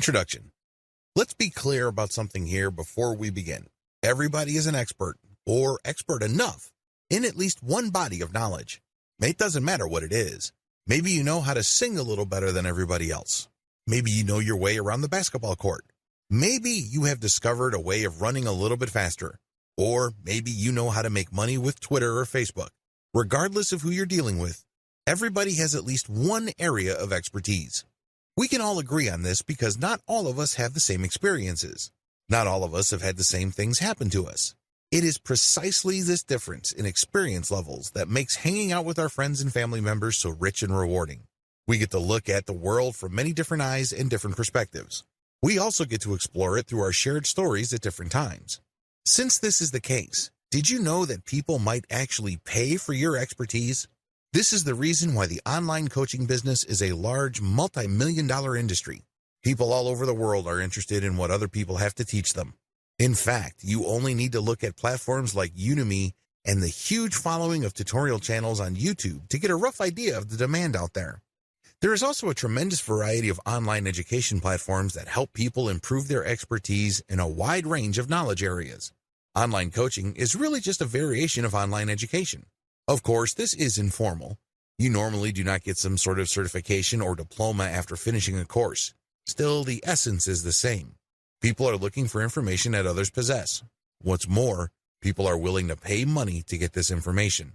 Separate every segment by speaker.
Speaker 1: Introduction. Let's be clear about something here before we begin. Everybody is an expert, or expert enough, in at least one body of knowledge. It doesn't matter what it is. Maybe you know how to sing a little better than everybody else. Maybe you know your way around the basketball court. Maybe you have discovered a way of running a little bit faster. Or maybe you know how to make money with Twitter or Facebook. Regardless of who you're dealing with, everybody has at least one area of expertise. We can all agree on this because not all of us have the same experiences. Not all of us have had the same things happen to us. It is precisely this difference in experience levels that makes hanging out with our friends and family members so rich and rewarding. We get to look at the world from many different eyes and different perspectives. We also get to explore it through our shared stories at different times. Since this is the case, did you know that people might actually pay for your expertise? This is the reason why the online coaching business is a large multi-million-dollar industry. People all over the world are interested in what other people have to teach them. In fact, you only need to look at platforms like Udemy and the huge following of tutorial channels on YouTube to get a rough idea of the demand out there. There is also a tremendous variety of online education platforms that help people improve their expertise in a wide range of knowledge areas. Online coaching is really just a variation of online education. Of course, this is informal. You normally do not get some sort of certification or diploma after finishing a course. Still, the essence is the same. People are looking for information that others possess. What's more, people are willing to pay money to get this information.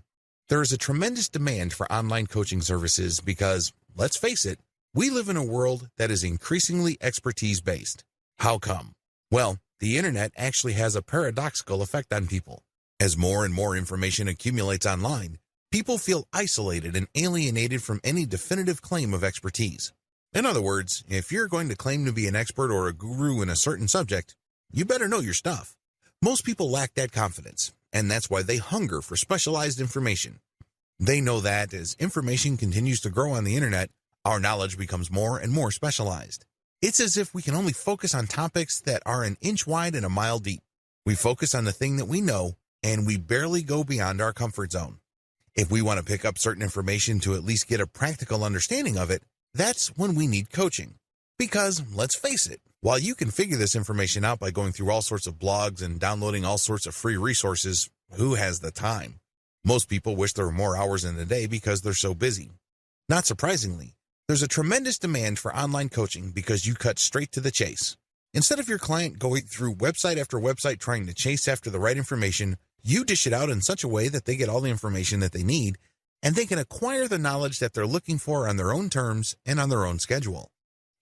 Speaker 1: There is a tremendous demand for online coaching services because, let's face it, we live in a world that is increasingly expertise-based. How come? Well, the internet actually has a paradoxical effect on people. As more and more information accumulates online, people feel isolated and alienated from any definitive claim of expertise. In other words, if you're going to claim to be an expert or a guru in a certain subject, you better know your stuff. Most people lack that confidence, and that's why they hunger for specialized information. They know that as information continues to grow on the internet, our knowledge becomes more and more specialized. It's as if we can only focus on topics that are an inch wide and a mile deep. We focus on the thing that we know, and we barely go beyond our comfort zone. If we want to pick up certain information to at least get a practical understanding of it, that's when we need coaching. Because, let's face it, while you can figure this information out by going through all sorts of blogs and downloading all sorts of free resources, who has the time? Most people wish there were more hours in the day because they're so busy. Not surprisingly, there's a tremendous demand for online coaching because you cut straight to the chase. Instead of your client going through website after website trying to chase after the right information, you dish it out in such a way that they get all the information that they need, and they can acquire the knowledge that they're looking for on their own terms and on their own schedule.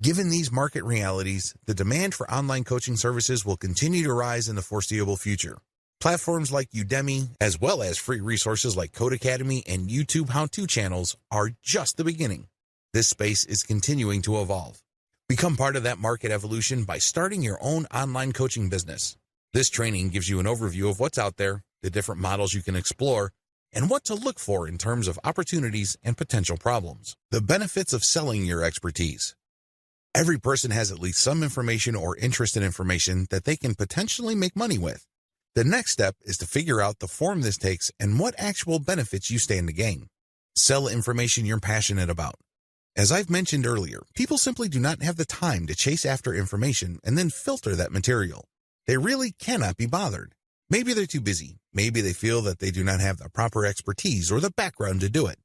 Speaker 1: Given these market realities, the demand for online coaching services will continue to rise in the foreseeable future. Platforms like Udemy, as well as free resources like Codecademy and YouTube how-to channels, are just the beginning. This space is continuing to evolve. Become part of that market evolution by starting your own online coaching business. This training gives you an overview of what's out there, the different models you can explore, and what to look for in terms of opportunities and potential problems. The benefits of selling your expertise. Every person has at least some information or interest in information that they can potentially make money with. The next step is to figure out the form this takes and what actual benefits you stand to gain. Sell information you're passionate about. As I've mentioned earlier, people simply do not have the time to chase after information and then filter that material. They really cannot be bothered. Maybe they're too busy. Maybe they feel that they do not have the proper expertise or the background to do it.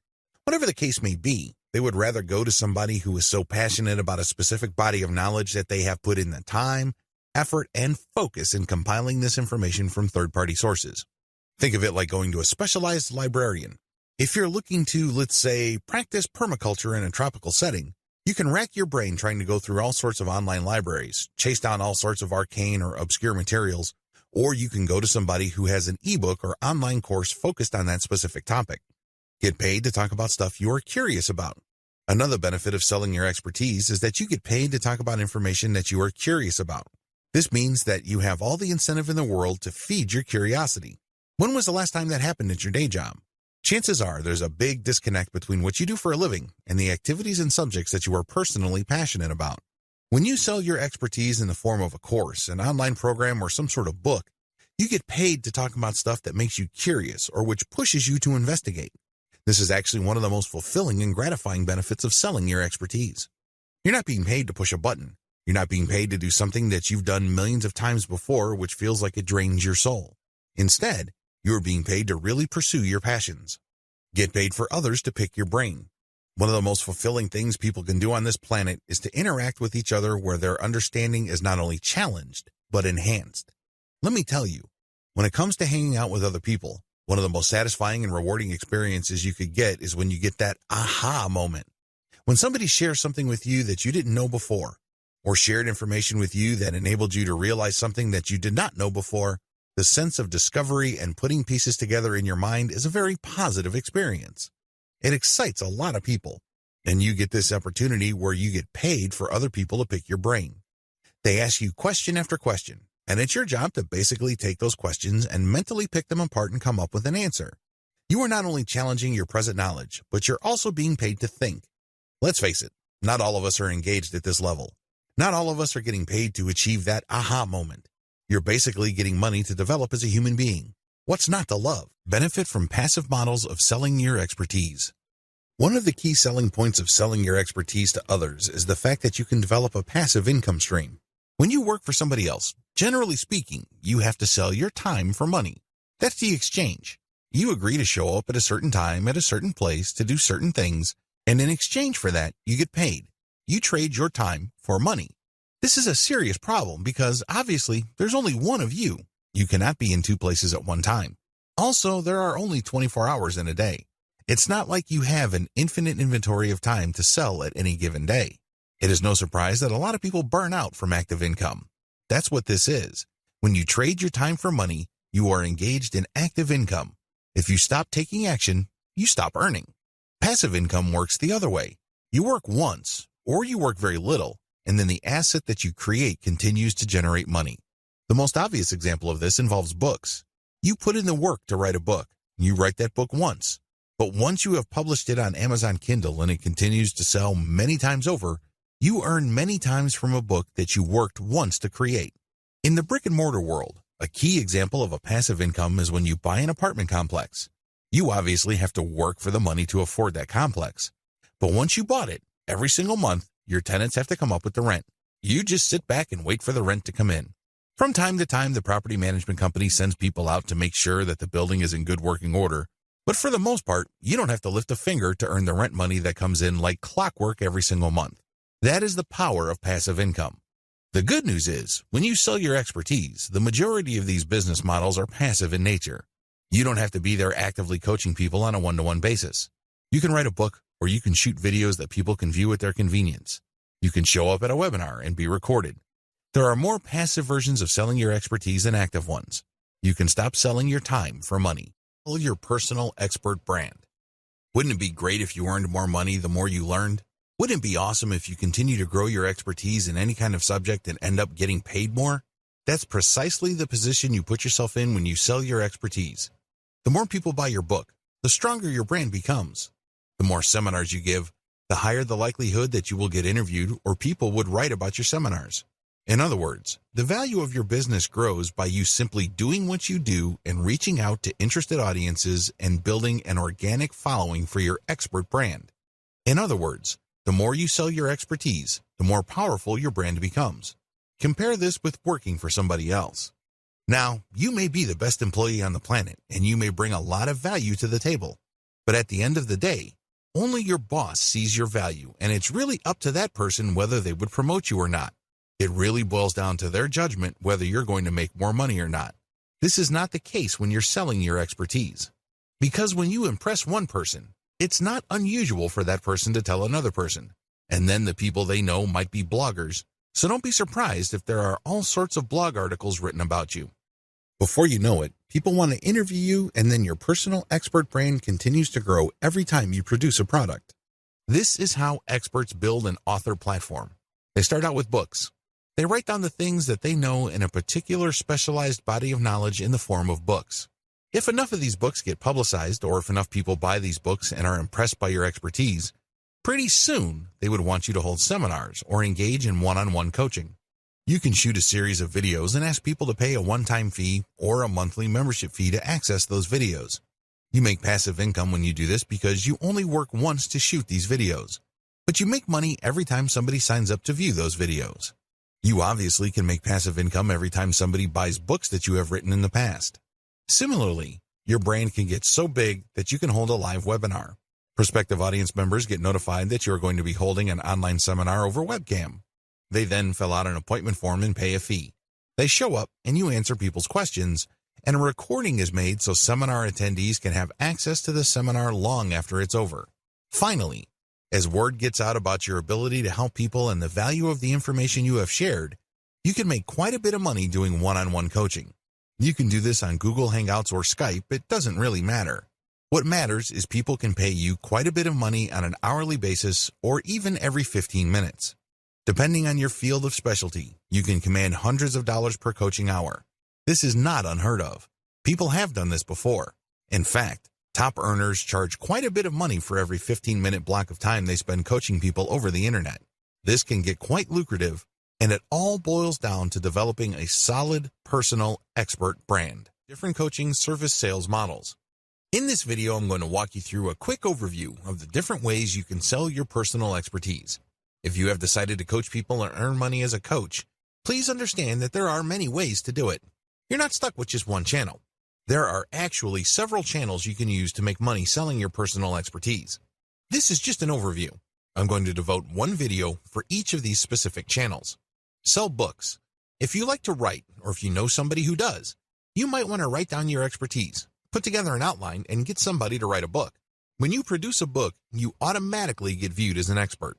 Speaker 1: Whatever the case may be, they would rather go to somebody who is so passionate about a specific body of knowledge that they have put in the time, effort, and focus in compiling this information from third-party sources. Think of it like going to a specialized librarian. If you're looking to, let's say, practice permaculture in a tropical setting, you can rack your brain trying to go through all sorts of online libraries, chase down all sorts of arcane or obscure materials, or you can go to somebody who has an ebook or online course focused on that specific topic. Get paid to talk about stuff you are curious about. Another benefit of selling your expertise is that you get paid to talk about information that you are curious about. This means that you have all the incentive in the world to feed your curiosity. When was the last time that happened at your day job? Chances are there's a big disconnect between what you do for a living and the activities and subjects that you are personally passionate about. When you sell your expertise in the form of a course, an online program, or some sort of book, you get paid to talk about stuff that makes you curious or which pushes you to investigate. This is actually one of the most fulfilling and gratifying benefits of selling your expertise. You're not being paid to push a button. You're not being paid to do something that you've done millions of times before, which feels like it drains your soul. Instead, you are being paid to really pursue your passions. Get paid for others to pick your brain. One of the most fulfilling things people can do on this planet is to interact with each other where their understanding is not only challenged, but enhanced. Let me tell you, when it comes to hanging out with other people, one of the most satisfying and rewarding experiences you could get is when you get that aha moment. When somebody shares something with you that you didn't know before, or shared information with you that enabled you to realize something that you did not know before, the sense of discovery and putting pieces together in your mind is a very positive experience. It excites a lot of people, and you get this opportunity where you get paid for other people to pick your brain. They ask you question after question, and it's your job to basically take those questions and mentally pick them apart and come up with an answer. You are not only challenging your present knowledge, but you're also being paid to think. Let's face it, not all of us are engaged at this level. Not all of us are getting paid to achieve that aha moment. You're basically getting money to develop as a human being. What's not to love? Benefit from passive models of selling your expertise. One of the key selling points of selling your expertise to others is the fact that you can develop a passive income stream. When you work for somebody else, generally speaking, you have to sell your time for money. That's the exchange. You agree to show up at a certain time at a certain place to do certain things, and in exchange for that, you get paid. You trade your time for money. This is a serious problem because, obviously, there's only one of you. You cannot be in two places at one time. Also, there are only 24 hours in a day. It's not like you have an infinite inventory of time to sell at any given day. It is no surprise that a lot of people burn out from active income. That's what this is. When you trade your time for money, you are engaged in active income. If you stop taking action, you stop earning. Passive income works the other way. You work once, or you work very little, and then the asset that you create continues to generate money. The most obvious example of this involves books. You put in the work to write a book. You write that book once. But once you have published it on Amazon Kindle and it continues to sell many times over, you earn many times from a book that you worked once to create. In the brick-and-mortar world, a key example of a passive income is when you buy an apartment complex. You obviously have to work for the money to afford that complex. But once you bought it, every single month, your tenants have to come up with the rent. You just sit back and wait for the rent to come in. From time to time, the property management company sends people out to make sure that the building is in good working order. But for the most part, you don't have to lift a finger to earn the rent money that comes in like clockwork every single month. That is the power of passive income. The good news is, when you sell your expertise, the majority of these business models are passive in nature. You don't have to be there actively coaching people on a one-to-one basis. You can write a book, or you can shoot videos that people can view at their convenience. You can show up at a webinar and be recorded. There are more passive versions of selling your expertise than active ones. You can stop selling your time for money. Build your personal expert brand. Wouldn't it be great if you earned more money the more you learned? Wouldn't it be awesome if you continue to grow your expertise in any kind of subject and end up getting paid more? That's precisely the position you put yourself in when you sell your expertise. The more people buy your book, the stronger your brand becomes. The more seminars you give, the higher the likelihood that you will get interviewed or people would write about your seminars. In other words, the value of your business grows by you simply doing what you do and reaching out to interested audiences and building an organic following for your expert brand. In other words, the more you sell your expertise, the more powerful your brand becomes. Compare this with working for somebody else. Now, you may be the best employee on the planet and you may bring a lot of value to the table. But at the end of the day, only your boss sees your value, and it's really up to that person whether they would promote you or not. It really boils down to their judgment whether you're going to make more money or not. This is not the case when you're selling your expertise. Because when you impress one person, it's not unusual for that person to tell another person. And then the people they know might be bloggers, so don't be surprised if there are all sorts of blog articles written about you. Before you know it, people want to interview you, and then your personal expert brand continues to grow every time you produce a product. This is how experts build an author platform. They start out with books. They write down the things that they know in a particular specialized body of knowledge in the form of books. If enough of these books get publicized, or if enough people buy these books and are impressed by your expertise, pretty soon they would want you to hold seminars or engage in one-on-one coaching. You can shoot a series of videos and ask people to pay a one-time fee or a monthly membership fee to access those videos. You make passive income when you do this because you only work once to shoot these videos. But you make money every time somebody signs up to view those videos. You obviously can make passive income every time somebody buys books that you have written in the past. Similarly, your brand can get so big that you can hold a live webinar. Prospective audience members get notified that you are going to be holding an online seminar over webcam. They then fill out an appointment form and pay a fee. They show up and you answer people's questions, and a recording is made so seminar attendees can have access to the seminar long after it's over. Finally, as word gets out about your ability to help people and the value of the information you have shared, you can make quite a bit of money doing one-on-one coaching. You can do this on Google Hangouts or Skype, it doesn't really matter. What matters is people can pay you quite a bit of money on an hourly basis or even every 15 minutes. Depending on your field of specialty, you can command hundreds of dollars per coaching hour. This is not unheard of. People have done this before. In fact, top earners charge quite a bit of money for every 15-minute block of time they spend coaching people over the internet. This can get quite lucrative, and it all boils down to developing a solid, personal, expert brand. Different coaching service sales models. In this video, I'm going to walk you through a quick overview of the different ways you can sell your personal expertise. If you have decided to coach people and earn money as a coach, please understand that there are many ways to do it. You're not stuck with just one channel. There are actually several channels you can use to make money selling your personal expertise. This is just an overview. I'm going to devote one video for each of these specific channels. Sell books. If you like to write, or if you know somebody who does, you might want to write down your expertise, put together an outline, and get somebody to write a book. When you produce a book, you automatically get viewed as an expert.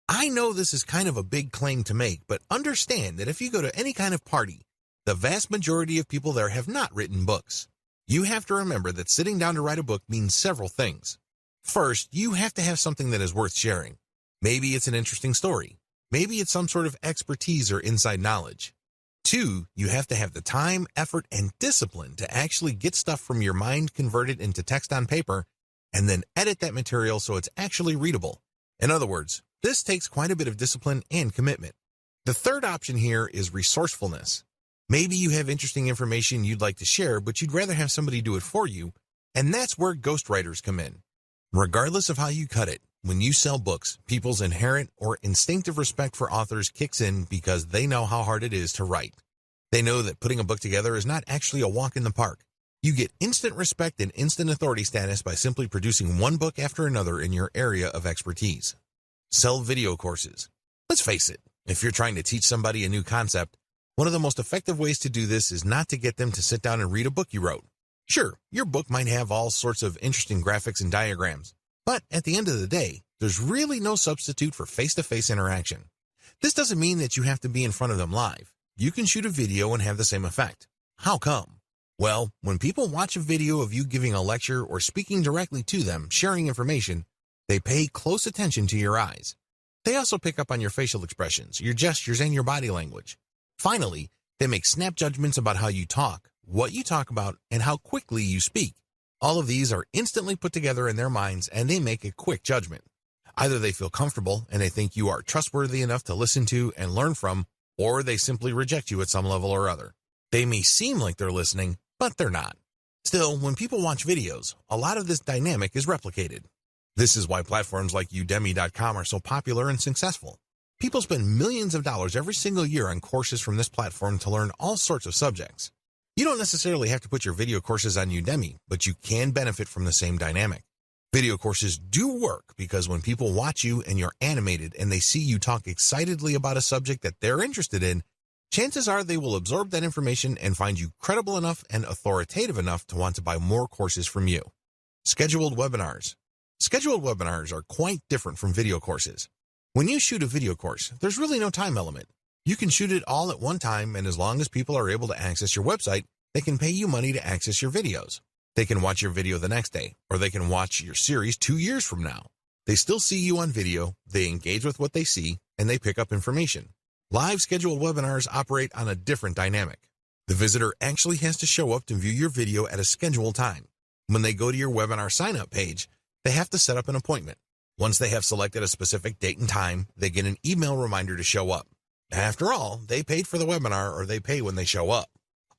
Speaker 1: I know this is kind of a big claim to make, but understand that if you go to any kind of party, the vast majority of people there have not written books. You have to remember that sitting down to write a book means several things. First, you have to have something that is worth sharing. Maybe it's an interesting story. Maybe it's some sort of expertise or inside knowledge. 2, you have to have the time, effort, and discipline to actually get stuff from your mind converted into text on paper and then edit that material so it's actually readable. In other words, this takes quite a bit of discipline and commitment. The third option here is resourcefulness. Maybe you have interesting information you'd like to share, but you'd rather have somebody do it for you, and that's where ghostwriters come in. Regardless of how you cut it, when you sell books, people's inherent or instinctive respect for authors kicks in because they know how hard it is to write. They know that putting a book together is not actually a walk in the park. You get instant respect and instant authority status by simply producing one book after another in your area of expertise. Sell video courses. Let's face it, if you're trying to teach somebody a new concept, one of the most effective ways to do this is not to get them to sit down and read a book you wrote. Sure, your book might have all sorts of interesting graphics and diagrams, but at the end of the day, there's really no substitute for face-to-face interaction. This doesn't mean that you have to be in front of them live. You can shoot a video and have the same effect. How come? Well, when people watch a video of you giving a lecture or speaking directly to them, sharing information, they pay close attention to your eyes. They also pick up on your facial expressions, your gestures, and your body language. Finally, they make snap judgments about how you talk, what you talk about, and how quickly you speak. All of these are instantly put together in their minds, and they make a quick judgment. Either they feel comfortable and they think you are trustworthy enough to listen to and learn from, or they simply reject you at some level or other. They may seem like they're listening, but they're not. Still, when people watch videos, a lot of this dynamic is replicated. This is why platforms like Udemy.com are so popular and successful. People spend millions of dollars every single year on courses from this platform to learn all sorts of subjects. You don't necessarily have to put your video courses on Udemy, but you can benefit from the same dynamic. Video courses do work because when people watch you and you're animated and they see you talk excitedly about a subject that they're interested in, chances are they will absorb that information and find you credible enough and authoritative enough to want to buy more courses from you. Scheduled webinars. Scheduled webinars are quite different from video courses. When you shoot a video course, there's really no time element. You can shoot it all at one time, and as long as people are able to access your website, they can pay you money to access your videos. They can watch your video the next day, or they can watch your series 2 years from now. They still see you on video, they engage with what they see, and they pick up information. Live scheduled webinars operate on a different dynamic. The visitor actually has to show up to view your video at a scheduled time. When they go to your webinar sign-up page, they have to set up an appointment. Once they have selected a specific date and time, they get an email reminder to show up. After all, they paid for the webinar, or they pay when they show up.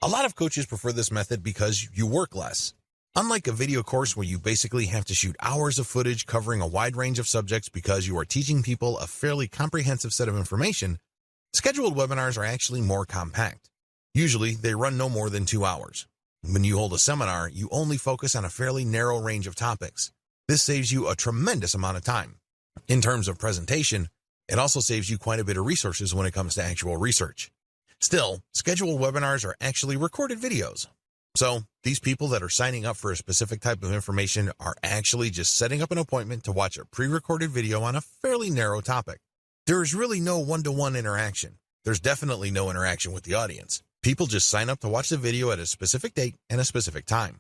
Speaker 1: A lot of coaches prefer this method because you work less. Unlike a video course where you basically have to shoot hours of footage covering a wide range of subjects because you are teaching people a fairly comprehensive set of information, Scheduled webinars are actually more compact. Usually, they run no more than 2 hours. When you hold a seminar, you only focus on a fairly narrow range of topics. This saves you a tremendous amount of time. In terms of presentation, it also saves you quite a bit of resources when it comes to actual research. Still, scheduled webinars are actually recorded videos. So, these people that are signing up for a specific type of information are actually just setting up an appointment to watch a pre-recorded video on a fairly narrow topic. There is really no one-to-one interaction. There's definitely no interaction with the audience. People just sign up to watch the video at a specific date and a specific time.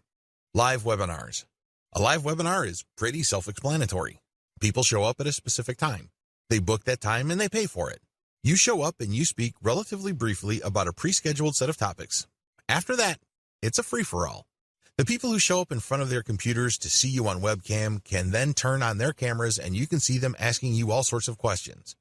Speaker 1: Live webinars. A live webinar is pretty self-explanatory. People show up at a specific time. They book that time and they pay for it. You show up and you speak relatively briefly about a pre-scheduled set of topics. After that, it's a free-for-all. The people who show up in front of their computers to see you on webcam can then turn on their cameras and you can see them asking you all sorts of questions.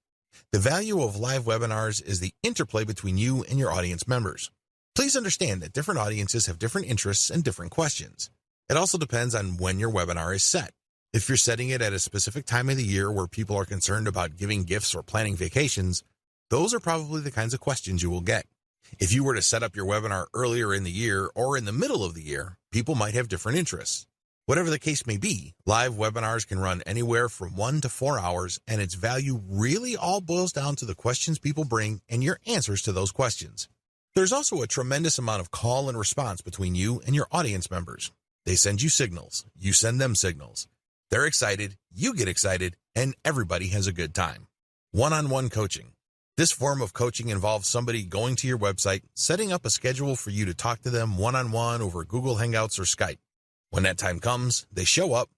Speaker 1: The value of live webinars is the interplay between you and your audience members. Please understand that different audiences have different interests and different questions. It also depends on when your webinar is set. If you're setting it at a specific time of the year where people are concerned about giving gifts or planning vacations, those are probably the kinds of questions you will get. If you were to set up your webinar earlier in the year or in the middle of the year, people might have different interests. Whatever the case may be, live webinars can run anywhere from 1 to 4 hours, and its value really all boils down to the questions people bring and your answers to those questions. There's also a tremendous amount of call and response between you and your audience members. They send you signals, you send them signals. They're excited, you get excited, and everybody has a good time. One-on-one coaching. This form of coaching involves somebody going to your website, setting up a schedule for you to talk to them one-on-one over Google Hangouts or Skype. When that time comes, they show up,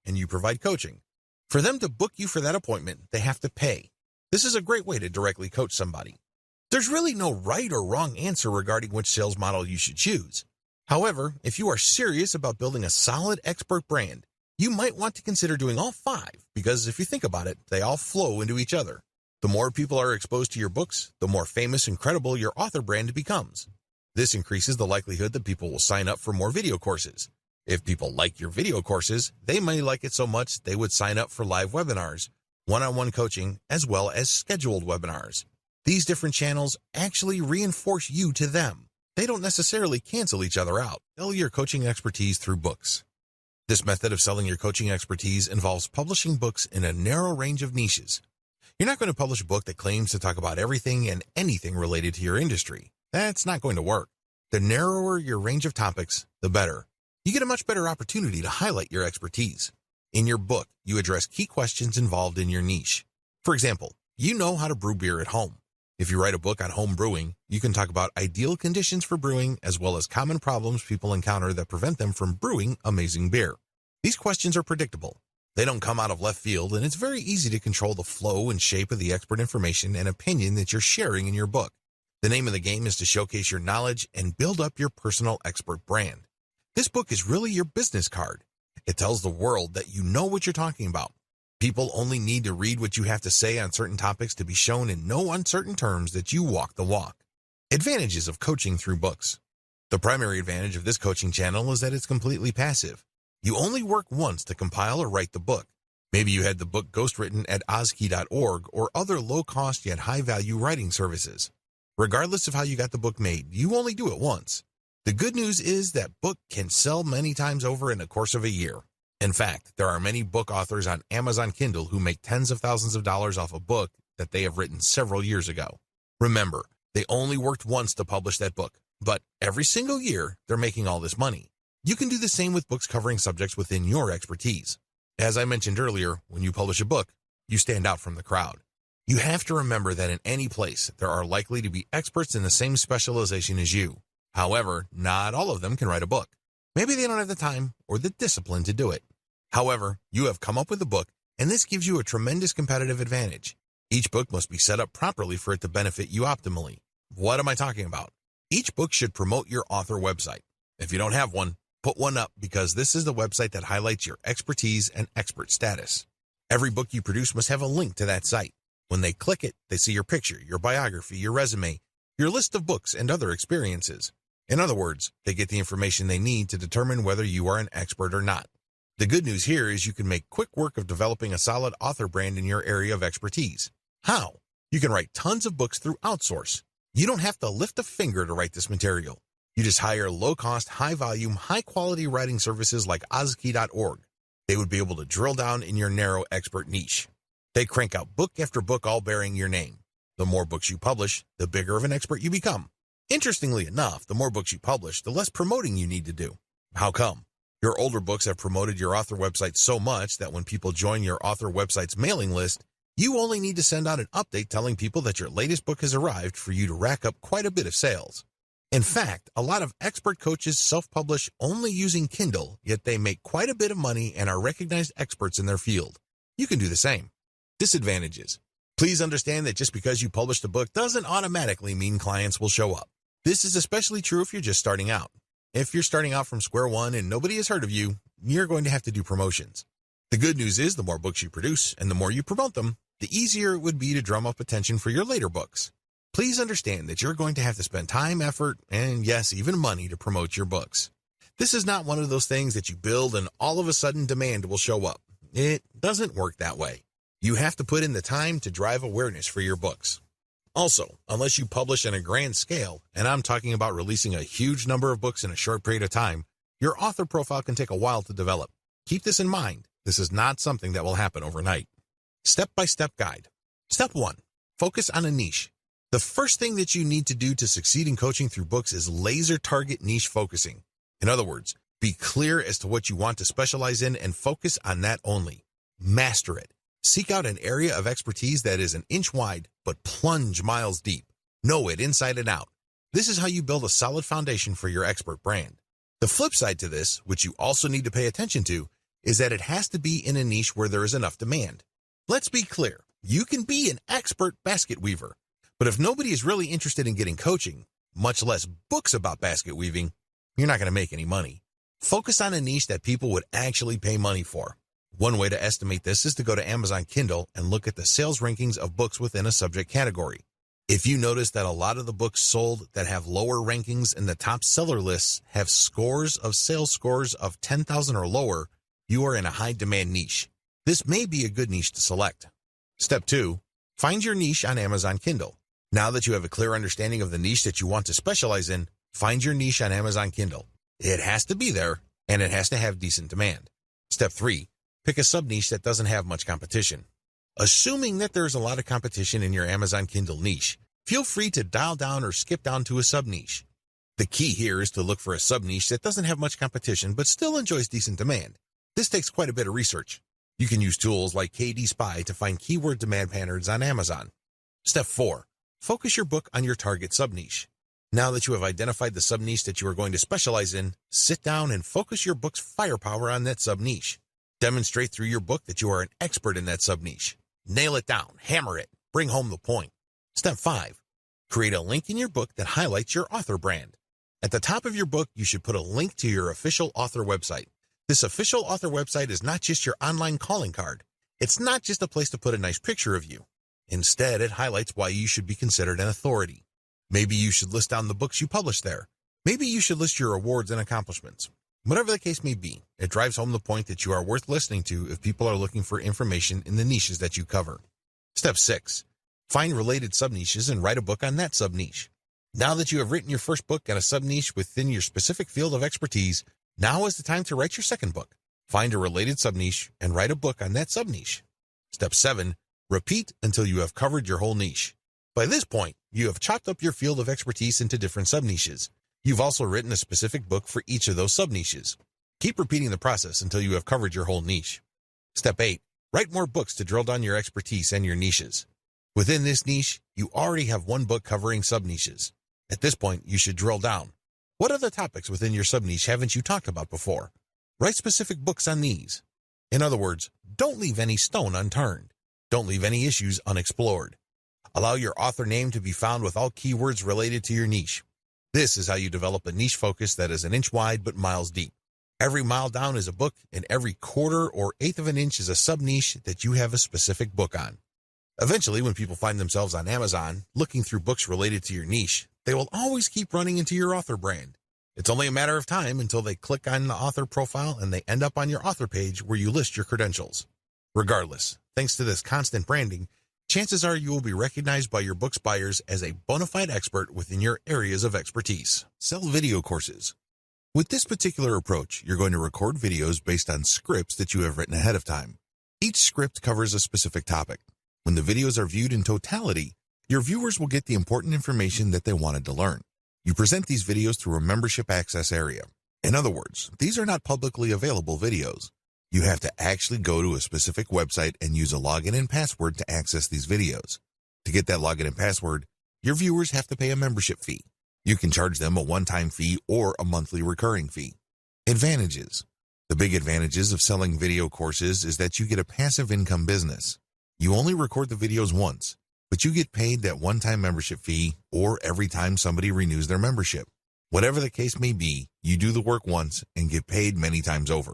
Speaker 1: and you provide coaching. For them to book you for that appointment, they have to pay. This is a great way to directly coach somebody. There's really no right or wrong answer regarding which sales model you should choose. However, if you are serious about building a solid expert brand, you might want to consider doing all 5 because if you think about it, they all flow into each other. The more people are exposed to your books, the more famous and credible your author brand becomes. This increases the likelihood that people will sign up for more video courses. If people like your video courses, they may like it so much they would sign up for live webinars, one-on-one coaching, as well as scheduled webinars. These different channels actually reinforce you to them. They don't necessarily cancel each other out. Sell your coaching expertise through books. This method of selling your coaching expertise involves publishing books in a narrow range of niches. You're not going to publish a book that claims to talk about everything and anything related to your industry. That's not going to work. The narrower your range of topics, the better. You get a much better opportunity to highlight your expertise. In your book, you address key questions involved in your niche. For example, you know how to brew beer at home. If you write a book on home brewing, you can talk about ideal conditions for brewing as well as common problems people encounter that prevent them from brewing amazing beer. These questions are predictable. They don't come out of left field, and it's very easy to control the flow and shape of the expert information and opinion that you're sharing in your book. The name of the game is to showcase your knowledge and build up your personal expert brand. This book is really your business card. It tells the world that you know what you're talking about. People only need to read what you have to say on certain topics to be shown in no uncertain terms that you walk the walk. Advantages of coaching through books. The primary advantage of this coaching channel is that it's completely passive. You only work once to compile or write the book. Maybe you had the book ghostwritten at ozkey.org or other low-cost yet high-value writing services. Regardless of how you got the book made, you only do it once. The good news is that book can sell many times over in the course of a year. In fact, there are many book authors on Amazon Kindle who make tens of thousands of dollars off a book that they have written several years ago. Remember, they only worked once to publish that book, but every single year, they're making all this money. You can do the same with books covering subjects within your expertise. As I mentioned earlier, when you publish a book, you stand out from the crowd. You have to remember that in any place, there are likely to be experts in the same specialization as you. However, not all of them can write a book. Maybe they don't have the time or the discipline to do it. However, you have come up with a book, and this gives you a tremendous competitive advantage. Each book must be set up properly for it to benefit you optimally. What am I talking about? Each book should promote your author website. If you don't have one, put one up because this is the website that highlights your expertise and expert status. Every book you produce must have a link to that site. When they click it, they see your picture, your biography, your resume, your list of books, and other experiences. In other words, they get the information they need to determine whether you are an expert or not. The good news here is you can make quick work of developing a solid author brand in your area of expertise. How? You can write tons of books through Outsource. You don't have to lift a finger to write this material. You just hire low-cost, high-volume, high-quality writing services like Ozkey.org. They would be able to drill down in your narrow expert niche. They crank out book after book all bearing your name. The more books you publish, the bigger of an expert you become. Interestingly enough, the more books you publish, the less promoting you need to do. How come? Your older books have promoted your author website so much that when people join your author website's mailing list, you only need to send out an update telling people that your latest book has arrived for you to rack up quite a bit of sales. In fact, a lot of expert coaches self-publish only using Kindle, yet they make quite a bit of money and are recognized experts in their field. You can do the same. Disadvantages. Please understand that just because you published a book doesn't automatically mean clients will show up. This is especially true if you're just starting out. If you're starting out from square one and nobody has heard of you, you're going to have to do promotions. The good news is the more books you produce and the more you promote them, the easier it would be to drum up attention for your later books. Please understand that you're going to have to spend time, effort, and yes, even money to promote your books. This is not one of those things that you build and all of a sudden demand will show up. It doesn't work that way. You have to put in the time to drive awareness for your books. Also, unless you publish on a grand scale, and I'm talking about releasing a huge number of books in a short period of time, your author profile can take a while to develop. Keep this in mind. This is not something that will happen overnight. Step-by-step guide. Step 1. Focus on a niche. The first thing that you need to do to succeed in coaching through books is laser target niche focusing. In other words, be clear as to what you want to specialize in and focus on that only. Master it. Seek out an area of expertise that is an inch wide, but plunge miles deep. Know it inside and out. This is how you build a solid foundation for your expert brand. The flip side to this, which you also need to pay attention to, is that it has to be in a niche where there is enough demand. Let's be clear. You can be an expert basket weaver, but if nobody is really interested in getting coaching, much less books about basket weaving, you're not going to make any money. Focus on a niche that people would actually pay money for. One way to estimate this is to go to Amazon Kindle and look at the sales rankings of books within a subject category. If you notice that a lot of the books sold that have lower rankings in the top seller lists have sales scores of 10,000 or lower, you are in a high demand niche. This may be a good niche to select. Step 2. Find your niche on Amazon Kindle. Now that you have a clear understanding of the niche that you want to specialize in, find your niche on Amazon Kindle. It has to be there, and it has to have decent demand. Step 3. Pick a sub-niche that doesn't have much competition. Assuming that there's a lot of competition in your Amazon Kindle niche, feel free to dial down or skip down to a sub-niche. The key here is to look for a sub-niche that doesn't have much competition but still enjoys decent demand. This takes quite a bit of research. You can use tools like KD Spy to find keyword demand patterns on Amazon. Step 4. Focus your book on your target sub-niche. Now that you have identified the sub-niche that you are going to specialize in, sit down and focus your book's firepower on that sub-niche. Demonstrate through your book that you are an expert in that sub-niche. Nail it down, hammer it, bring home the point. Step 5. Create a link in your book that highlights your author brand. At the top of your book, you should put a link to your official author website. This official author website is not just your online calling card. It's not just a place to put a nice picture of you. Instead, it highlights why you should be considered an authority. Maybe you should list down the books you publish there. Maybe you should list your awards and accomplishments. Whatever the case may be, it drives home the point that you are worth listening to if people are looking for information in the niches that you cover. Step 6. Find related sub-niches and write a book on that sub-niche. Now that you have written your first book on a sub-niche within your specific field of expertise, now is the time to write your second book. Find a related sub-niche and write a book on that sub-niche. Step 7. Repeat until you have covered your whole niche. By this point, you have chopped up your field of expertise into different sub-niches. You've also written a specific book for each of those sub-niches. Keep repeating the process until you have covered your whole niche. Step 8. Write more books to drill down your expertise and your niches. Within this niche, you already have one book covering sub-niches. At this point, you should drill down. What other topics within your sub-niche haven't you talked about before? Write specific books on these. In other words, don't leave any stone unturned. Don't leave any issues unexplored. Allow your author name to be found with all keywords related to your niche. This is how you develop a niche focus that is an inch wide but miles deep. Every mile down is a book, and every quarter or eighth of an inch is a sub-niche that you have a specific book on. Eventually, when people find themselves on Amazon looking through books related to your niche, they will always keep running into your author brand. It's only a matter of time until they click on the author profile and they end up on your author page where you list your credentials. Regardless, thanks to this constant branding, Chances are you will be recognized by your book's buyers as a bona fide expert within your areas of expertise. Sell video courses. With this particular approach, you're going to record videos based on scripts that you have written ahead of time. Each script covers a specific topic. When the videos are viewed in totality, your viewers will get the important information that they wanted to learn. You present these videos through a membership access area. In other words, these are not publicly available videos. You have to actually go to a specific website and use a login and password to access these videos. To get that login and password, your viewers have to pay a membership fee. You can charge them a one-time fee or a monthly recurring fee. Advantages. The big advantages of selling video courses is that you get a passive income business. You only record the videos once, but you get paid that one-time membership fee or every time somebody renews their membership. Whatever the case may be, you do the work once and get paid many times over.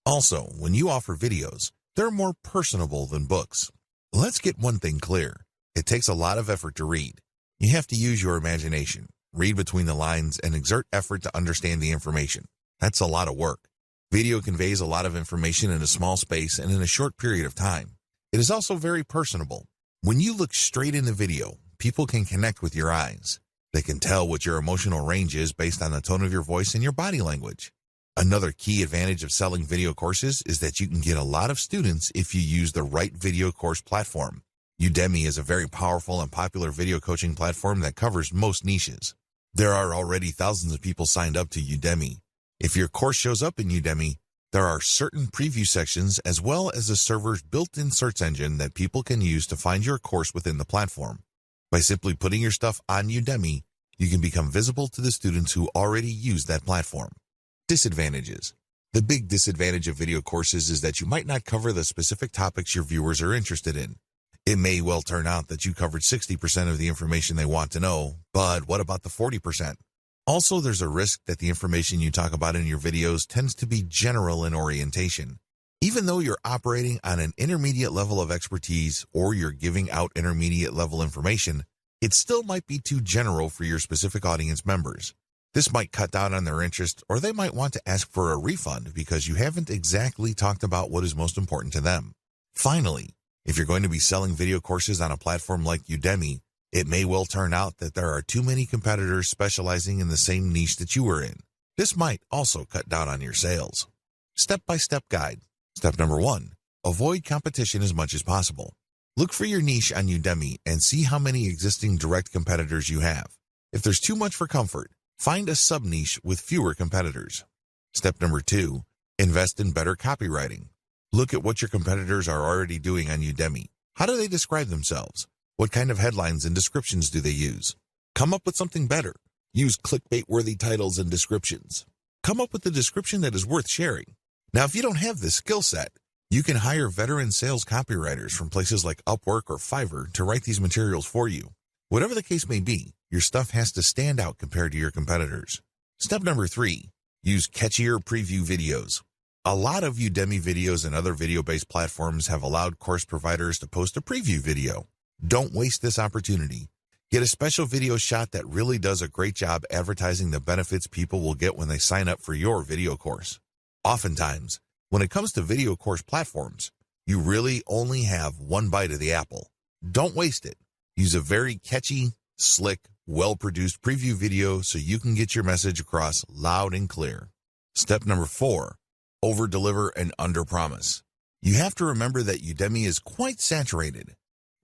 Speaker 1: Also, when you offer videos, they're more personable than books. Let's get one thing clear. It takes a lot of effort to read. You have to use your imagination, read between the lines, and exert effort to understand the information. That's a lot of work. Video conveys a lot of information in a small space and in a short period of time. It is also very personable. When you look straight in the video, people can connect with your eyes. They can tell what your emotional range is based on the tone of your voice and your body language. Another key advantage of selling video courses is that you can get a lot of students if you use the right video course platform. Udemy is a very powerful and popular video coaching platform that covers most niches. There are already thousands of people signed up to Udemy. If your course shows up in Udemy, there are certain preview sections as well as the server's built-in search engine that people can use to find your course within the platform. By simply putting your stuff on Udemy, you can become visible to the students who already use that platform. Disadvantages. The big disadvantage of video courses is that you might not cover the specific topics your viewers are interested in. It may well turn out that you covered 60% of the information they want to know, but what about the 40%? Also, there's a risk that the information you talk about in your videos tends to be general in orientation. Even though you're operating on an intermediate level of expertise or you're giving out intermediate level information, it still might be too general for your specific audience members. This might cut down on their interest, or they might want to ask for a refund because you haven't exactly talked about what is most important to them. Finally, if you're going to be selling video courses on a platform like Udemy, it may well turn out that there are too many competitors specializing in the same niche that you are in. This might also cut down on your sales. Step-by-step guide. Step number 1. Avoid competition as much as possible. Look for your niche on Udemy and see how many existing direct competitors you have. If there's too much for comfort, find a sub-niche with fewer competitors. Step number 2. Invest in better copywriting. Look at what your competitors are already doing on Udemy. How do they describe themselves? What kind of headlines and descriptions do they use? Come up with something better. Use clickbait-worthy titles and descriptions. Come up with a description that is worth sharing. Now, if you don't have this skill set, you can hire veteran sales copywriters from places like Upwork or Fiverr to write these materials for you. Whatever the case may be, your stuff has to stand out compared to your competitors. Step number 3. Use catchier preview videos. A lot of Udemy videos and other video-based platforms have allowed course providers to post a preview video. Don't waste this opportunity. Get a special video shot that really does a great job advertising the benefits people will get when they sign up for your video course. Oftentimes, when it comes to video course platforms, you really only have one bite of the apple. Don't waste it. Use a very catchy, slick, well-produced preview video so you can get your message across loud and clear. Step number 4. Over-deliver and under-promise. You have to remember that Udemy is quite saturated.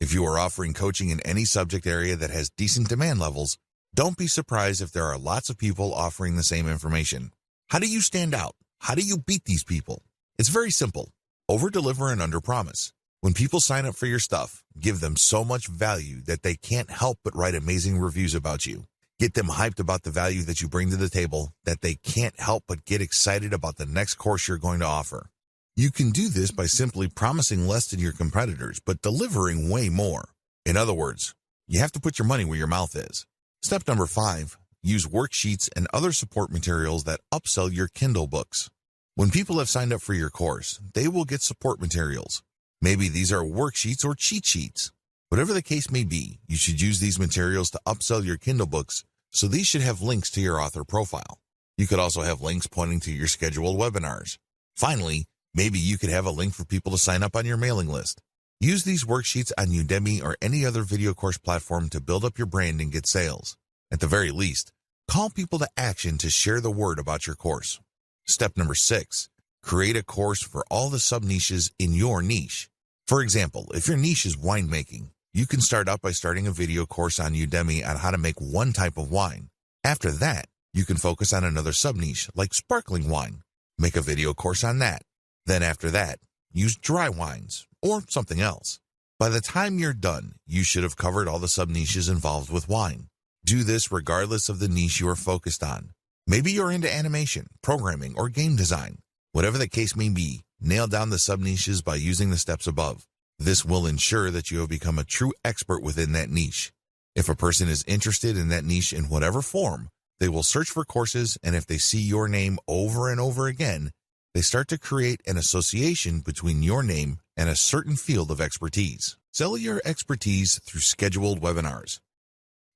Speaker 1: If you are offering coaching in any subject area that has decent demand levels, don't be surprised if there are lots of people offering the same information. How do you stand out? How do you beat these people? It's very simple. Over-deliver and under-promise. When people sign up for your stuff, give them so much value that they can't help but write amazing reviews about you. Get them hyped about the value that you bring to the table that they can't help but get excited about the next course you're going to offer. You can do this by simply promising less than your competitors, but delivering way more. In other words, you have to put your money where your mouth is. Step number 5, use worksheets and other support materials that upsell your Kindle books. When people have signed up for your course, they will get support materials. Maybe these are worksheets or cheat sheets. Whatever the case may be, you should use these materials to upsell your Kindle books, so these should have links to your author profile. You could also have links pointing to your scheduled webinars. Finally, maybe you could have a link for people to sign up on your mailing list. Use these worksheets on Udemy or any other video course platform to build up your brand and get sales. At the very least, call people to action to share the word about your course. Step number 6, create a course for all the sub-niches in your niche. For example, if your niche is winemaking, you can start out by starting a video course on Udemy on how to make one type of wine. After that, you can focus on another sub-niche like sparkling wine. Make a video course on that. Then after that, use dry wines or something else. By the time you're done, you should have covered all the sub-niches involved with wine. Do this regardless of the niche you are focused on. Maybe you're into animation, programming, or game design. Whatever the case may be, nail down the sub-niches by using the steps above. This will ensure that you have become a true expert within that niche. If a person is interested in that niche in whatever form, they will search for courses, and if they see your name over and over again, they start to create an association between your name and a certain field of expertise. Sell your expertise through scheduled webinars.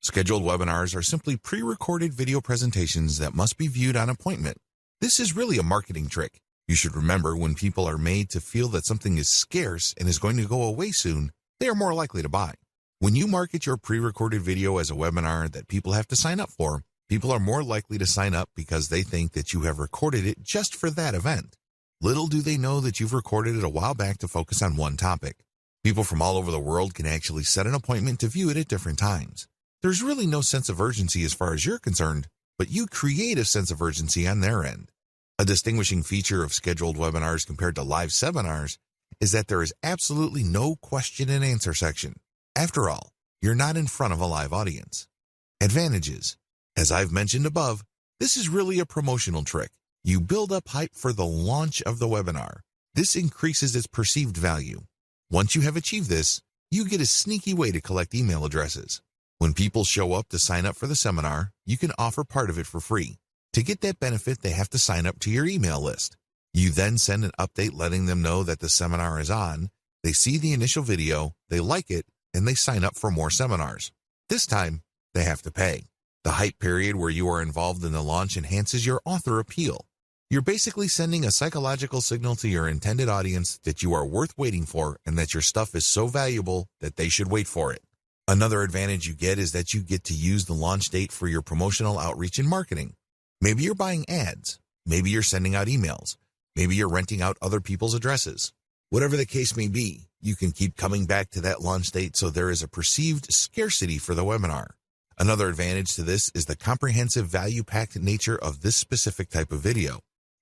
Speaker 1: Scheduled webinars are simply pre-recorded video presentations that must be viewed on appointment. This is really a marketing trick. You should remember when people are made to feel that something is scarce and is going to go away soon, they are more likely to buy. When you market your pre-recorded video as a webinar that people have to sign up for, people are more likely to sign up because they think that you have recorded it just for that event. Little do they know that you've recorded it a while back to focus on one topic. People from all over the world can actually set an appointment to view it at different times. There's really no sense of urgency as far as you're concerned, but you create a sense of urgency on their end. A distinguishing feature of scheduled webinars compared to live seminars is that there is absolutely no question and answer section. After all, you're not in front of a live audience. Advantages. As I've mentioned above, this is really a promotional trick. You build up hype for the launch of the webinar. This increases its perceived value. Once you have achieved this, you get a sneaky way to collect email addresses. When people show up to sign up for the seminar, you can offer part of it for free. To get that benefit, they have to sign up to your email list. You then send an update letting them know that the seminar is on. They see the initial video, they like it, and they sign up for more seminars. This time, they have to pay. The hype period where you are involved in the launch enhances your author appeal. You're basically sending a psychological signal to your intended audience that you are worth waiting for and that your stuff is so valuable that they should wait for it. Another advantage you get is that you get to use the launch date for your promotional outreach and marketing. Maybe you're buying ads. Maybe you're sending out emails. Maybe you're renting out other people's addresses. Whatever the case may be, you can keep coming back to that launch date so there is a perceived scarcity for the webinar. Another advantage to this is the comprehensive value-packed nature of this specific type of video.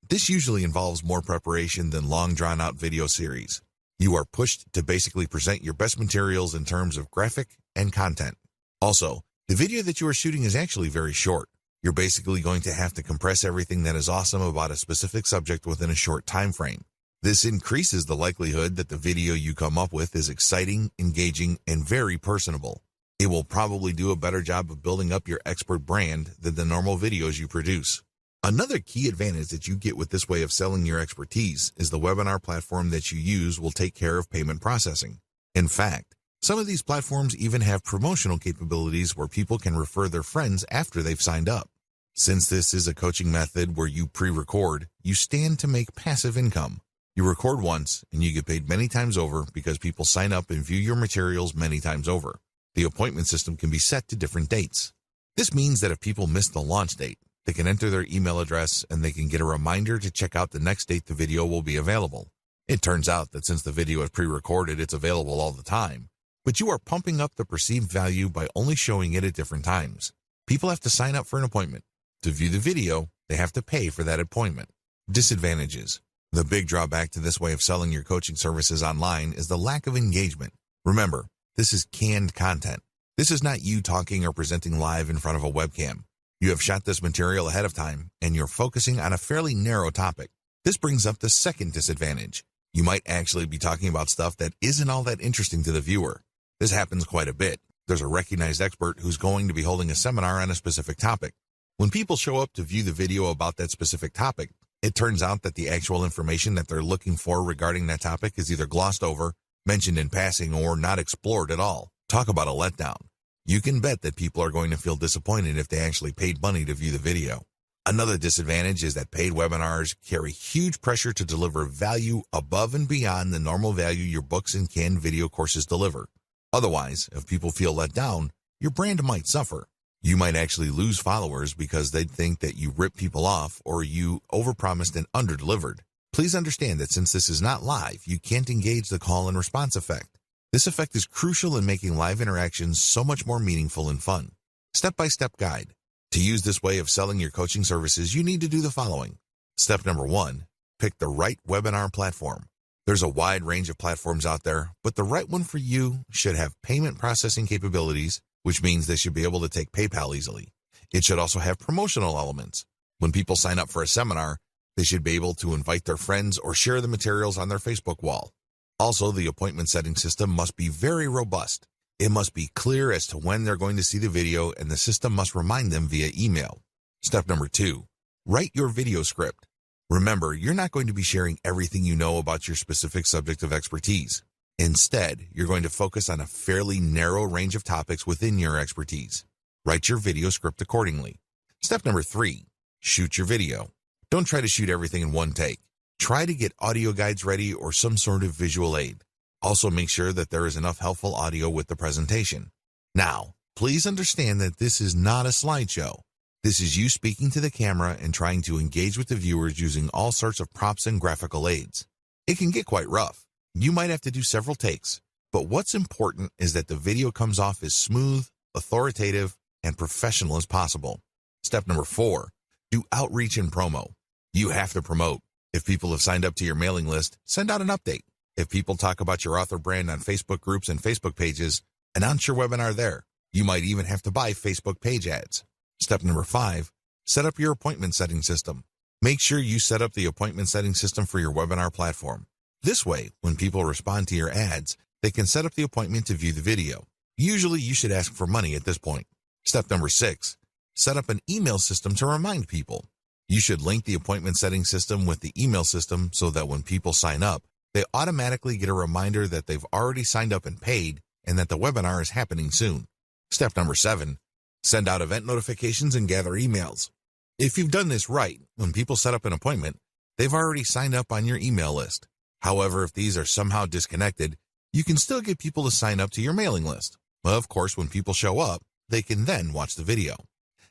Speaker 1: This usually involves more preparation than long drawn-out video series. You are pushed to basically present your best materials in terms of graphic and content. Also, the video that you are shooting is actually very short. You're basically going to have to compress everything that is awesome about a specific subject within a short time frame. This increases the likelihood that the video you come up with is exciting, engaging, and very personable. It will probably do a better job of building up your expert brand than the normal videos you produce. Another key advantage that you get with this way of selling your expertise is the webinar platform that you use will take care of payment processing. In fact, some of these platforms even have promotional capabilities where people can refer their friends after they've signed up. Since this is a coaching method where you pre-record, you stand to make passive income. You record once and you get paid many times over because people sign up and view your materials many times over. The appointment system can be set to different dates. This means that if people miss the launch date, they can enter their email address and they can get a reminder to check out the next date the video will be available. It turns out that since the video is pre-recorded, it's available all the time, but you are pumping up the perceived value by only showing it at different times. People have to sign up for an appointment. To view the video, they have to pay for that appointment. Disadvantages. The big drawback to this way of selling your coaching services online is the lack of engagement. Remember, this is canned content. This is not you talking or presenting live in front of a webcam. You have shot this material ahead of time, and you're focusing on a fairly narrow topic. This brings up the second disadvantage. You might actually be talking about stuff that isn't all that interesting to the viewer. This happens quite a bit. There's a recognized expert who's going to be holding a seminar on a specific topic. When people show up to view the video about that specific topic, it turns out that the actual information that they're looking for regarding that topic is either glossed over, mentioned in passing, or not explored at all. Talk about a letdown. You can bet that people are going to feel disappointed if they actually paid money to view the video. Another disadvantage is that paid webinars carry huge pressure to deliver value above and beyond the normal value your books and canned video courses deliver. Otherwise, if people feel let down, your brand might suffer. You might actually lose followers because they'd think that you rip people off or you overpromised and underdelivered. Please understand that since this is not live, you can't engage the call and response effect. This effect is crucial in making live interactions so much more meaningful and fun. Step-by-step guide. To use this way of selling your coaching services, you need to do the following. Step number 1, pick the right webinar platform. There's a wide range of platforms out there, but the right one for you should have payment processing capabilities, which means they should be able to take PayPal easily. It should also have promotional elements. When people sign up for a seminar, they should be able to invite their friends or share the materials on their Facebook wall. Also, the appointment setting system must be very robust. It must be clear as to when they're going to see the video, and the system must remind them via email. Step number 2, write your video script. Remember, you're not going to be sharing everything you know about your specific subject of expertise. Instead, you're going to focus on a fairly narrow range of topics within your expertise. Write your video script accordingly. Step number 3, shoot your video. Don't try to shoot everything in one take. Try to get audio guides ready or some sort of visual aid. Also, make sure that there is enough helpful audio with the presentation. Now, please understand that this is not a slideshow. This is you speaking to the camera and trying to engage with the viewers using all sorts of props and graphical aids. It can get quite rough. You might have to do several takes, but what's important is that the video comes off as smooth, authoritative, and professional as possible. Step number 4, do outreach and promo. You have to promote. If people have signed up to your mailing list, send out an update. If people talk about your author brand on Facebook groups and Facebook pages, announce your webinar there. You might even have to buy Facebook page ads. Step number 5, set up your appointment setting system. Make sure you set up the appointment setting system for your webinar platform. This way, when people respond to your ads, they can set up the appointment to view the video. Usually, you should ask for money at this point. Step number 6, set up an email system to remind people. You should link the appointment setting system with the email system so that when people sign up, they automatically get a reminder that they've already signed up and paid and that the webinar is happening soon. Step number 7, send out event notifications and gather emails. If you've done this right, when people set up an appointment, they've already signed up on your email list. However, if these are somehow disconnected, you can still get people to sign up to your mailing list. Well, of course, when people show up, they can then watch the video.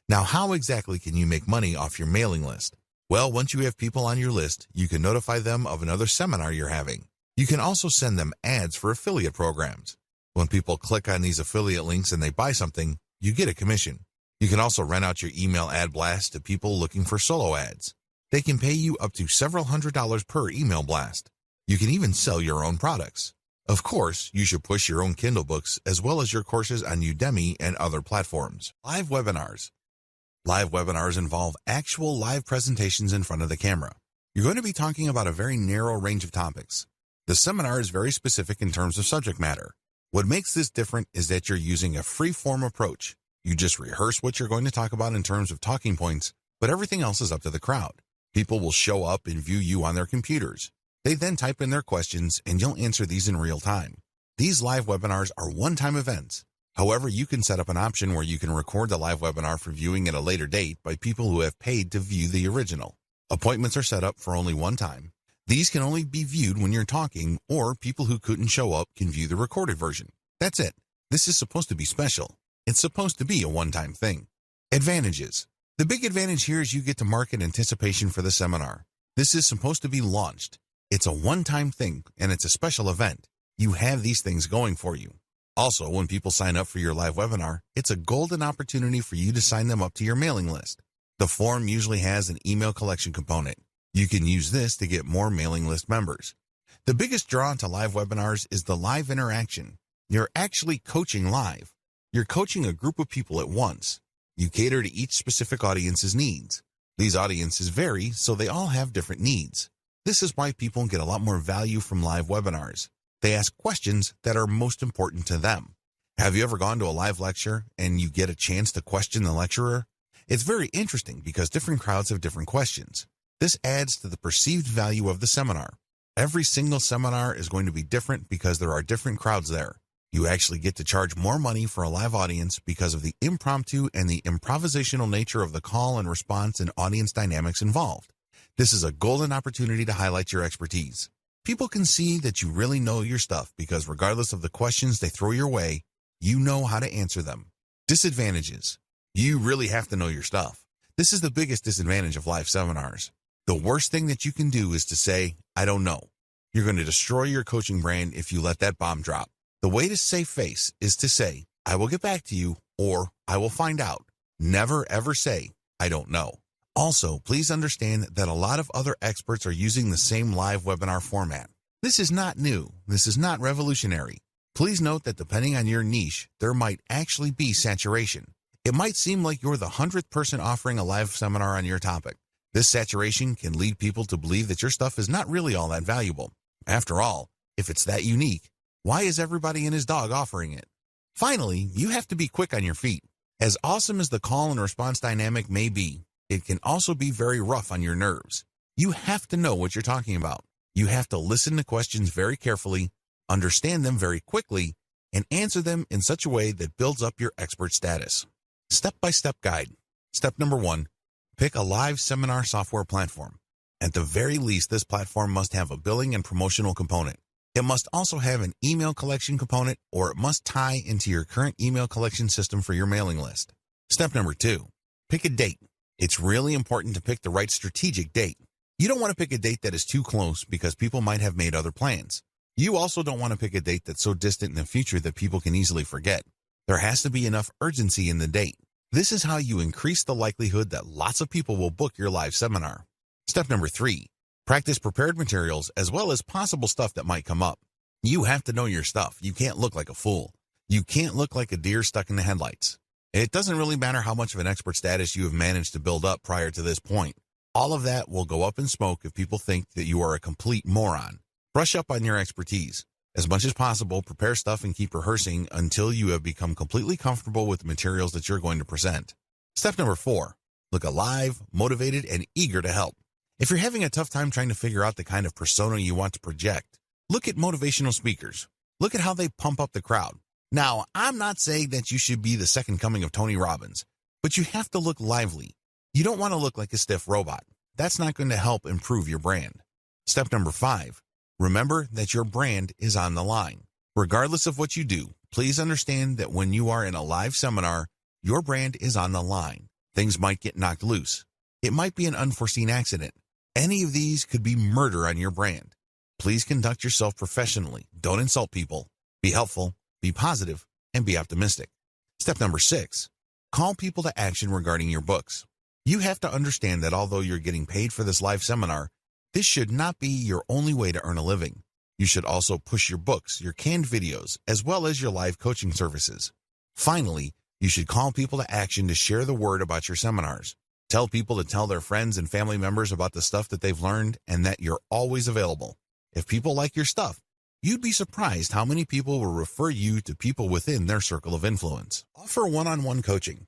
Speaker 1: Now, how exactly can you make money off your mailing list? Well, once you have people on your list, you can notify them of another seminar you're having. You can also send them ads for affiliate programs. When people click on these affiliate links and they buy something, you get a commission. You can also rent out your email ad blast to people looking for solo ads. They can pay you up to several $100s per email blast. You can even sell your own products. Of course, you should push your own Kindle books as well as your courses on Udemy and other platforms. Live webinars. Live webinars involve actual live presentations in front of the camera. You're going to be talking about a very narrow range of topics. The seminar is very specific in terms of subject matter. What makes this different is that you're using a free-form approach. You just rehearse what you're going to talk about in terms of talking points, but everything else is up to the crowd. People will show up and view you on their computers. They then type in their questions, and you'll answer these in real time. These live webinars are one-time events. However, you can set up an option where you can record the live webinar for viewing at a later date by people who have paid to view the original. Appointments are set up for only one time. These can only be viewed when you're talking, or people who couldn't show up can view the recorded version. That's it. This is supposed to be special. It's supposed to be a one-time thing. Advantages. The big advantage here is you get to market anticipation for the seminar. This is supposed to be launched. It's a one-time thing, and it's a special event. You have these things going for you. Also, when people sign up for your live webinar, it's a golden opportunity for you to sign them up to your mailing list. The form usually has an email collection component. You can use this to get more mailing list members. The biggest draw to live webinars is the live interaction. You're actually coaching live. You're coaching a group of people at once. You cater to each specific audience's needs. These audiences vary, so they all have different needs. This is why people get a lot more value from live webinars. They ask questions that are most important to them. Have you ever gone to a live lecture and you get a chance to question the lecturer? It's very interesting because different crowds have different questions. This adds to the perceived value of the seminar. Every single seminar is going to be different because there are different crowds there. You actually get to charge more money for a live audience because of the impromptu and the improvisational nature of the call and response and audience dynamics involved. This is a golden opportunity to highlight your expertise. People can see that you really know your stuff because regardless of the questions they throw your way, you know how to answer them. Disadvantages. You really have to know your stuff. This is the biggest disadvantage of live seminars. The worst thing that you can do is to say, I don't know. You're going to destroy your coaching brand if you let that bomb drop. The way to save face is to say, I will get back to you, or I will find out. Never ever say, I don't know. Also, please understand that a lot of other experts are using the same live webinar format. This is not new. This is not revolutionary. Please note that depending on your niche, there might actually be saturation. It might seem like you're the 100th person offering a live seminar on your topic. This saturation can lead people to believe that your stuff is not really all that valuable. After all, if it's that unique, why is everybody and his dog offering it? Finally, you have to be quick on your feet. As awesome as the call and response dynamic may be, it can also be very rough on your nerves. You have to know what you're talking about. You have to listen to questions very carefully, understand them very quickly, and answer them in such a way that builds up your expert status. Step-by-step guide. Step number 1, pick a live seminar software platform. At the very least, this platform must have a billing and promotional component. It must also have an email collection component, or it must tie into your current email collection system for your mailing list. Step number 2, pick a date. It's really important to pick the right strategic date. You don't want to pick a date that is too close because people might have made other plans. You also don't want to pick a date that's so distant in the future that people can easily forget. There has to be enough urgency in the date. This is how you increase the likelihood that lots of people will book your live seminar. Step number 3, practice prepared materials as well as possible stuff that might come up. You have to know your stuff. You can't look like a fool. You can't look like a deer stuck in the headlights. It doesn't really matter how much of an expert status you have managed to build up prior to this point. All of that will go up in smoke if people think that you are a complete moron. Brush up on your expertise. As much as possible, prepare stuff and keep rehearsing until you have become completely comfortable with the materials that you're going to present. Step number 4, look alive, motivated, and eager to help. If you're having a tough time trying to figure out the kind of persona you want to project, look at motivational speakers. Look at how they pump up the crowd. Now, I'm not saying that you should be the second coming of Tony Robbins, but you have to look lively. You don't want to look like a stiff robot. That's not going to help improve your brand. Step number 5, remember that your brand is on the line. Regardless of what you do, please understand that when you are in a live seminar, your brand is on the line. Things might get knocked loose. It might be an unforeseen accident. Any of these could be murder on your brand. Please conduct yourself professionally. Don't insult people. Be helpful, be positive, and be optimistic. Step number 6, call people to action regarding your books. You have to understand that although you're getting paid for this live seminar, this should not be your only way to earn a living. You should also push your books, your canned videos, as well as your live coaching services. Finally, you should call people to action to share the word about your seminars. Tell people to tell their friends and family members about the stuff that they've learned and that you're always available. If people like your stuff, you'd be surprised how many people will refer you to people within their circle of influence. Offer one-on-one coaching.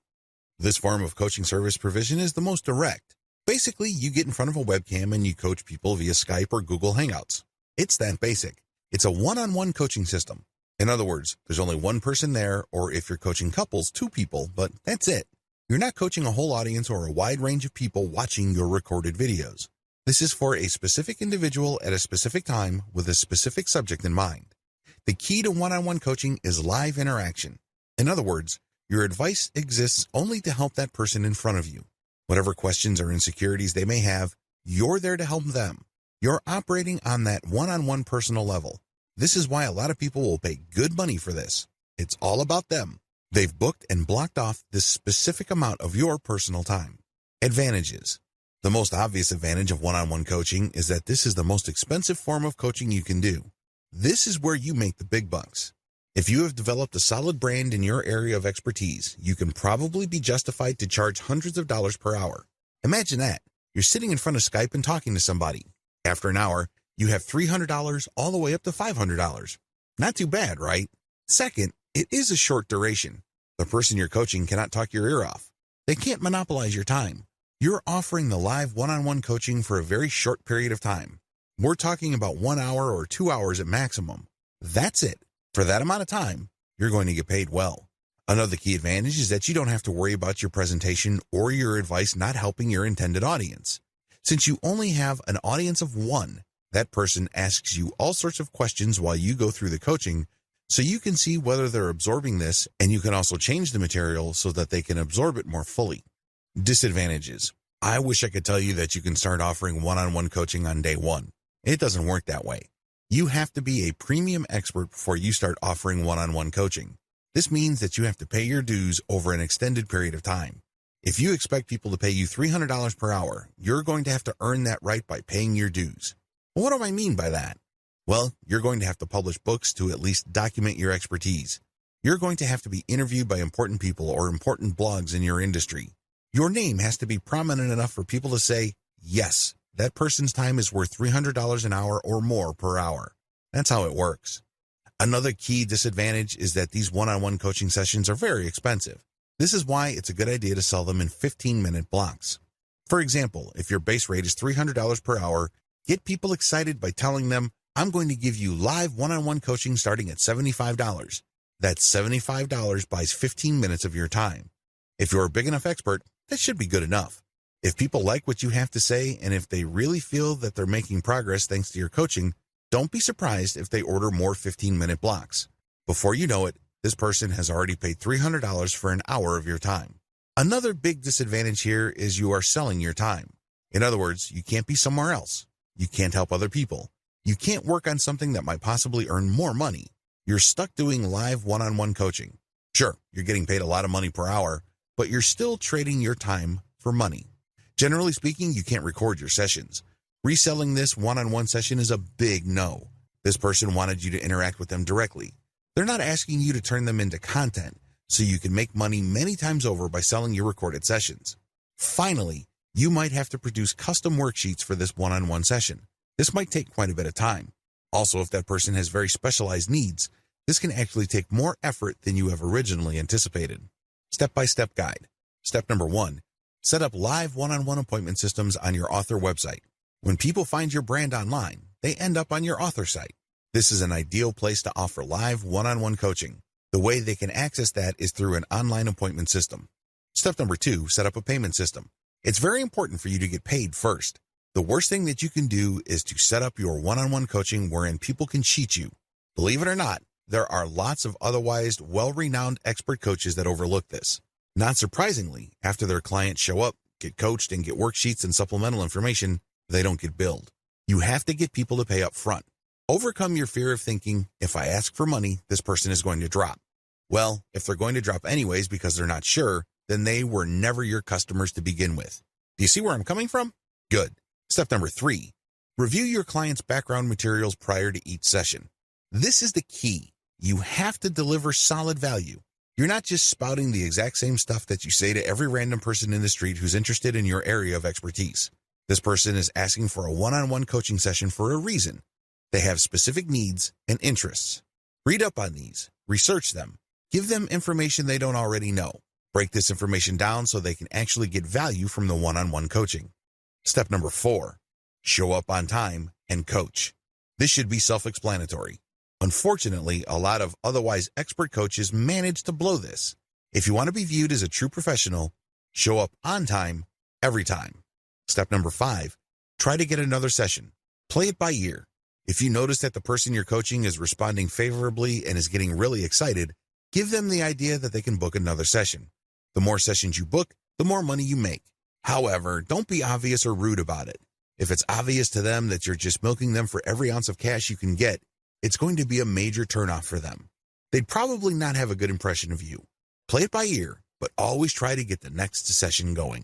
Speaker 1: This form of coaching service provision is the most direct. Basically, you get in front of a webcam and you coach people via Skype or Google Hangouts. It's that basic. It's a one-on-one coaching system. In other words, there's only one person there, or if you're coaching couples, 2 people, but that's it. You're not coaching a whole audience or a wide range of people watching your recorded videos. This is for a specific individual at a specific time with a specific subject in mind. The key to one-on-one coaching is live interaction. In other words, your advice exists only to help that person in front of you. Whatever questions or insecurities they may have, you're there to help them. You're operating on that one-on-one personal level. This is why a lot of people will pay good money for this. It's all about them. They've booked and blocked off this specific amount of your personal time. Advantages. The most obvious advantage of one-on-one coaching is that this is the most expensive form of coaching you can do. This is where you make the big bucks. If you have developed a solid brand in your area of expertise, you can probably be justified to charge hundreds of dollars per hour. Imagine that. You're sitting in front of Skype and talking to somebody. After an hour, you have $300 all the way up to $500. Not too bad, right? Second, it is a short duration. The person you're coaching cannot talk your ear off. They can't monopolize your time. You're offering the live one-on-one coaching for a very short period of time. We're talking about 1 hour or 2 hours at maximum. That's it. For that amount of time, you're going to get paid well. Another key advantage is that you don't have to worry about your presentation or your advice not helping your intended audience. Since you only have an audience of one, that person asks you all sorts of questions while you go through the coaching, so you can see whether they're absorbing this, and you can also change the material so that they can absorb it more fully. Disadvantages. I wish I could tell you that you can start offering one-on-one coaching on day one. It doesn't work that way. You have to be a premium expert before you start offering one-on-one coaching. This means that you have to pay your dues over an extended period of time. If you expect people to pay you $300 per hour, you're going to have to earn that right by paying your dues. What do I mean by that? Well, you're going to have to publish books to at least document your expertise. You're going to have to be interviewed by important people or important blogs in your industry. Your name has to be prominent enough for people to say, yes, that person's time is worth $300 an hour or more per hour. That's how it works. Another key disadvantage is that these one-on-one coaching sessions are very expensive. This is why it's a good idea to sell them in 15-minute blocks. For example, if your base rate is $300 per hour, get people excited by telling them, I'm going to give you live one-on-one coaching starting at $75. That $75 buys 15 minutes of your time. If you're a big enough expert, that should be good enough. If people like what you have to say, and if they really feel that they're making progress thanks to your coaching, don't be surprised if they order more 15-minute blocks. Before you know it, this person has already paid $300 for an hour of your time. Another big disadvantage here is you are selling your time. In other words, you can't be somewhere else. You can't help other people. You can't work on something that might possibly earn more money. You're stuck doing live one-on-one coaching. Sure, you're getting paid a lot of money per hour, but you're still trading your time for money. Generally speaking, you can't record your sessions. Reselling this one-on-one session is a big no. This person wanted you to interact with them directly. They're not asking you to turn them into content, so you can make money many times over by selling your recorded sessions. Finally, you might have to produce custom worksheets for this one-on-one session. This might take quite a bit of time. Also, if that person has very specialized needs, this can actually take more effort than you have originally anticipated. Step-by-step guide. Step number 1. Set up live one-on-one appointment systems on your author website. When people find your brand online, they end up on your author site. This is an ideal place to offer live one-on-one coaching. The way they can access that is through an online appointment system. Step number 2, set up a payment system. It's very important for you to get paid first. The worst thing that you can do is to set up your one-on-one coaching wherein people can cheat you. Believe it or not, there are lots of otherwise well-renowned expert coaches that overlook this. Not surprisingly, after their clients show up, get coached, and get worksheets and supplemental information, they don't get billed. You have to get people to pay up front. Overcome your fear of thinking, if I ask for money, this person is going to drop. Well, if they're going to drop anyways because they're not sure, then they were never your customers to begin with. Do you see where I'm coming from? Good. Step number 3, review your client's background materials prior to each session. This is the key. You have to deliver solid value. You're not just spouting the exact same stuff that you say to every random person in the street who's interested in your area of expertise. This person is asking for a one-on-one coaching session for a reason. They have specific needs and interests. Read up on these, research them, give them information they don't already know. Break this information down so they can actually get value from the one-on-one coaching. Step number 4, show up on time and coach. This should be self-explanatory. Unfortunately, a lot of otherwise expert coaches manage to blow this. If you want to be viewed as a true professional, show up on time, every time. Step number 5, try to get another session. Play it by ear. If you notice that the person you're coaching is responding favorably and is getting really excited, give them the idea that they can book another session. The more sessions you book, the more money you make. However, don't be obvious or rude about it. If it's obvious to them that you're just milking them for every ounce of cash you can get, it's going to be a major turnoff for them. They'd probably not have a good impression of you. Play it by ear, but always try to get the next session going.